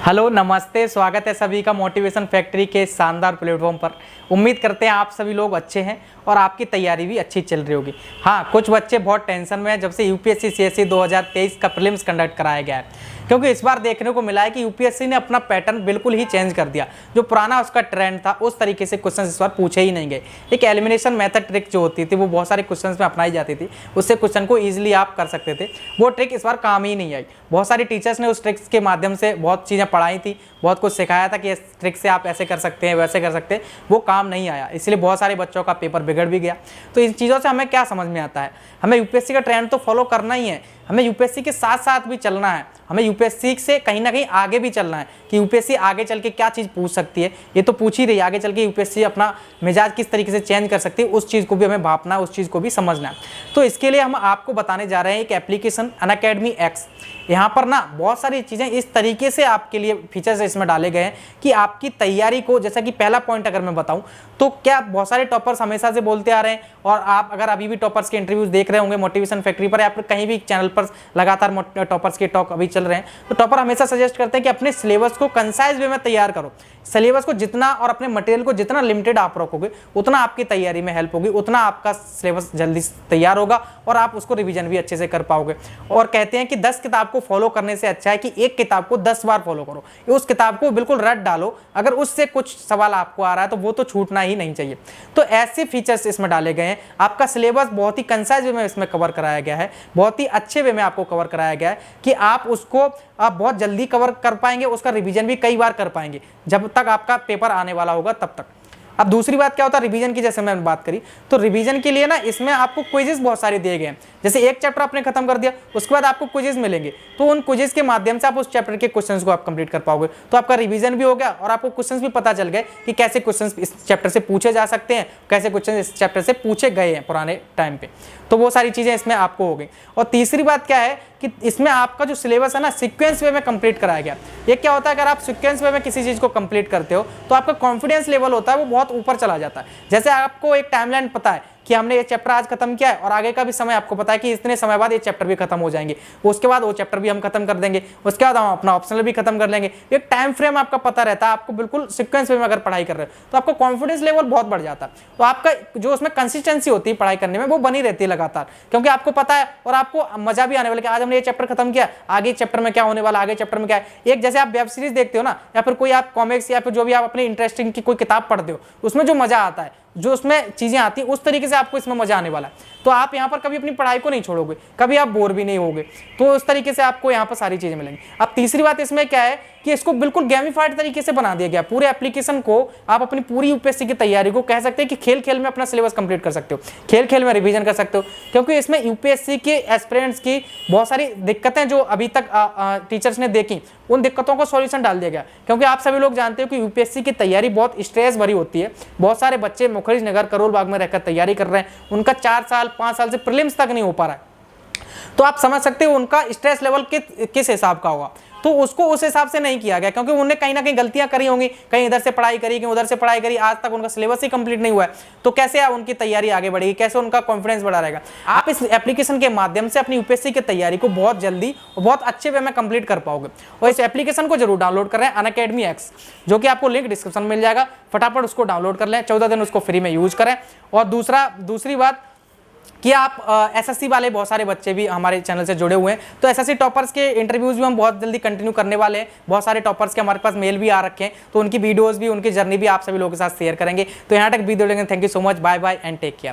Hello नमस्ते, स्वागत है सभी का मोटिवेशन फैक्ट्री के शानदार प्लेटफॉर्म पर। उम्मीद करते हैं आप सभी लोग अच्छे हैं और आपकी तैयारी भी अच्छी चल रही होगी। हाँ, कुछ बच्चे बहुत टेंशन में हैं जब से यूपीएससी सीएससी 2023 का प्रीलिम्स कंडक्ट कराया गया है, क्योंकि इस बार देखने को मिला है कि यूपीएससी ने अपना पैटर्न बिल्कुल ही चेंज कर दिया। जो पुराना उसका ट्रेंड था उस तरीके से क्वेश्चन इस बार पूछे ही नहीं गए। एक एलिमिनेशन मेथड ट्रिक जो होती थी वो बहुत सारे क्वेश्चन में अपनाई जाती थी, उससे क्वेश्चन को ईजिली आप कर सकते थे। वो ट्रिक इस बार काम ही नहीं आई। बहुत सारी टीचर्स ने उस ट्रिक्स के माध्यम से बहुत चीज़ें पढ़ाई थी, बहुत कुछ सिखाया था कि इस ट्रिक से आप ऐसे कर सकते हैं वैसे कर सकते हैं, वो काम नहीं आया, इसलिए बहुत सारे बच्चों का पेपर बिगड़ भी गया। तो इन चीज़ों से हमें क्या समझ में आता है, हमें यूपीएससी का ट्रेंड तो फॉलो करना ही है, हमें यूपीएससी के साथ साथ भी चलना है, हमें यूपीएससी से कहीं ना कहीं आगे भी चलना है कि यूपीएससी आगे चल के क्या चीज़ पूछ सकती है। ये तो पूछ ही रही है, आगे चल के यूपीएससी अपना मिजाज किस तरीके से चेंज कर सकती है, उस चीज़ को भी हमें भापना है, उस चीज़ को भी समझना है। तो इसके लिए हम आपको बताने जा रहे हैं एक एप्लीकेशन अनअकैडमी एक्स। यहाँ पर ना बहुत सारी चीज़ें इस तरीके से आपके लिए फीचर्स इसमें डाले गए हैं कि आपकी तैयारी को, जैसा कि पहला पॉइंट अगर मैं बताऊं तो क्या बहुत सारे टॉपर्स हमेशा से बोलते आ रहे हैं, और आप अगर अभी भी टॉपर्स के इंटरव्यूज देख रहे होंगे मोटिवेशन फैक्ट्री पर या फिर कहीं भी चैनल पर लगातार टॉपर्स के टॉक अभी चल रहे हैं, तो टॉपर हमेशा सजेस्ट करते हैं कि अपने सिलेबस को कंसाइज वे में तैयार करो। सिलेबस को जितना और अपने मटेरियल को जितना लिमिटेड आप रखोगे उतना आपकी तैयारी में हेल्प होगी, उतना आपका सिलेबस जल्दी तैयार होगा और आप उसको रिवीजन भी अच्छे से कर पाओगे। और कहते हैं कि 10 किताब को फॉलो करने से अच्छा है कि एक किताब को 10 बार फॉलो करो, उस किताब को बिल्कुल रट डालो, अगर उससे कुछ सवाल आपको आ रहा है तो वो तो छूटना ही नहीं चाहिए। तो ऐसे फीचर्स इसमें डाले गए हैं। आपका सिलेबस बहुत ही कंसाइज वे में इसमें कवर कराया गया है, बहुत ही अच्छे वे में आपको कवर कराया गया है कि आप उसको बहुत जल्दी कवर कर पाएंगे, उसका रिवीजन भी कई बार कर पाएंगे जब तक आपका पेपर आने वाला होगा तब तक। अब दूसरी बात क्या होता है रिवीजन की, जैसे मैंने बात करी तो रिवीजन के लिए ना इसमें आपको क्विजेस बहुत सारे दिए गए हैं। जैसे एक चैप्टर आपने खत्म कर दिया, उसके बाद आपको क्विजेस मिलेंगे, तो उन क्विजेस के माध्यम से आप उस चैप्टर के क्वेश्चंस को आप कंप्लीट कर पाओगे। तो आपका रिवीजन भी हो गया और आपको क्वेश्चंस भी पता चल गए कि कैसे क्वेश्चंस इस चैप्टर से पूछे जा सकते हैं, कैसे क्वेश्चन इस चैप्टर से पूछे गए हैं पुराने टाइम पे। तो वो सारी चीज़ें इसमें आपको हो गई। और तीसरी बात क्या है कि इसमें आपका जो सिलेबस है ना सीक्वेंस वे में कंप्लीट कराया गया। ये क्या होता है, अगर आप सीक्वेंस वे में किसी चीज़ को कंप्लीट करते हो तो आपका कॉन्फिडेंस लेवल होता है वो बहुत ऊपर चला जाता है। जैसे आपको एक टाइमलाइन पता है कि हमने ये चैप्टर आज खत्म किया है और आगे का भी समय आपको पता है कि इतने समय बाद ये चैप्टर भी खत्म हो जाएंगे, उसके बाद वो चैप्टर भी हम खत्म कर देंगे, उसके बाद हम अपना ऑप्शनल भी खत्म कर लेंगे। एक टाइम फ्रेम आपका पता रहता है, आपको बिल्कुल सीक्वेंस में अगर पढ़ाई कर रहे हो तो आपका कॉन्फिडेंस लेवल बहुत बढ़ जाता है। तो आपका जो उसमें कंसिस्टेंसी होती है पढ़ाई करने में वो बनी रहती है लगातार, क्योंकि आपको पता है और आपको मजा भी आने वाला कि आज हमने ये चैप्टर खत्म किया, आगे चैप्टर में क्या होने वाला, आगे चैप्टर में क्या है। एक जैसे आप वेब सीरीज देखते हो ना, या फिर कोई आप कॉमिक्स या फिर जो भी आप अपनी इंटरेस्टिंग की कोई किताब पढ़ते हो, उसमें जो मजा आता है, जो उसमें चीजें आती हैं, उस तरीके से आपको इसमें मजा आने वाला है। तो आप यहाँ पर कभी अपनी पढ़ाई को नहीं छोड़ोगे, कभी आप बोर भी नहीं होगे। तो उस तरीके से आपको यहाँ पर सारी चीजें मिलेंगी। अब तीसरी बात इसमें क्या है कि इसको बिल्कुल गेमिफाइड तरीके से बना दिया गया। पूरे एप्लीकेशन को आप अपनी पूरी यूपीएससी की तैयारी को कह सकते हैं कि खेल खेल में अपना सिलेबस कंप्लीट कर सकते हो, खेल खेल में रिवीजन कर सकते हो, क्योंकि इसमें यूपीएससी के एस्पिरेंट्स की बहुत सारी दिक्कतें जो अभी तक टीचर्स ने देखी, उन दिक्कतों को सॉल्यूशन डाल दिया गया। क्योंकि आप सभी लोग जानते हो कि यूपीएससी की तैयारी बहुत स्ट्रेस भरी होती है। बहुत सारे बच्चे मुखर्जी नगर, करोल बाग में रहकर तैयारी कर रहे हैं, उनका 4 साल 5 साल से प्रीलिम्स तक नहीं हो पा रहा है। तो आप समझ सकते हो उनका स्ट्रेस लेवल किस हिसाब का होगा। तो उसको उस हिसाब से नहीं किया गया, क्योंकि उन्होंने कहीं ना कहीं गलतियां करी होंगी, कहीं इधर से पढ़ाई करी, कहीं उधर से पढ़ाई करी, आज तक उनका सिलेबस ही कंप्लीट नहीं हुआ है। तो कैसे उनकी तैयारी आगे बढ़ेगी, कैसे उनका कॉन्फिडेंस बढ़ा रहेगा। आप इस एप्लीकेशन के माध्यम से अपनी यूपीएससी की तैयारी को बहुत जल्दी और बहुत अच्छे वे में कंप्लीट कर पाओगे। और इस एप्लीकेशन को जरूर डाउनलोड कर रहे हैं, अनअकैडमी एक्स, जो कि आपको लिंक डिस्क्रिप्शन में मिल जाएगा। फटाफट उसको डाउनलोड कर लें, 14 दिन उसको फ्री में यूज करें। और दूसरी बात कि आप एसएससी वाले बहुत सारे बच्चे भी हमारे चैनल से जुड़े हुए हैं, तो एसएससी टॉपर्स के इंटरव्यूज भी हम बहुत जल्दी कंटिन्यू करने वाले हैं। बहुत सारे टॉपर्स के हमारे पास मेल भी आ रखे हैं, तो उनकी वीडियोस भी, उनकी जर्नी भी आप सभी लोगों के साथ शेयर करेंगे। तो यहाँ तक वीडियो लेंगे। Thank you so much, bye bye and take care.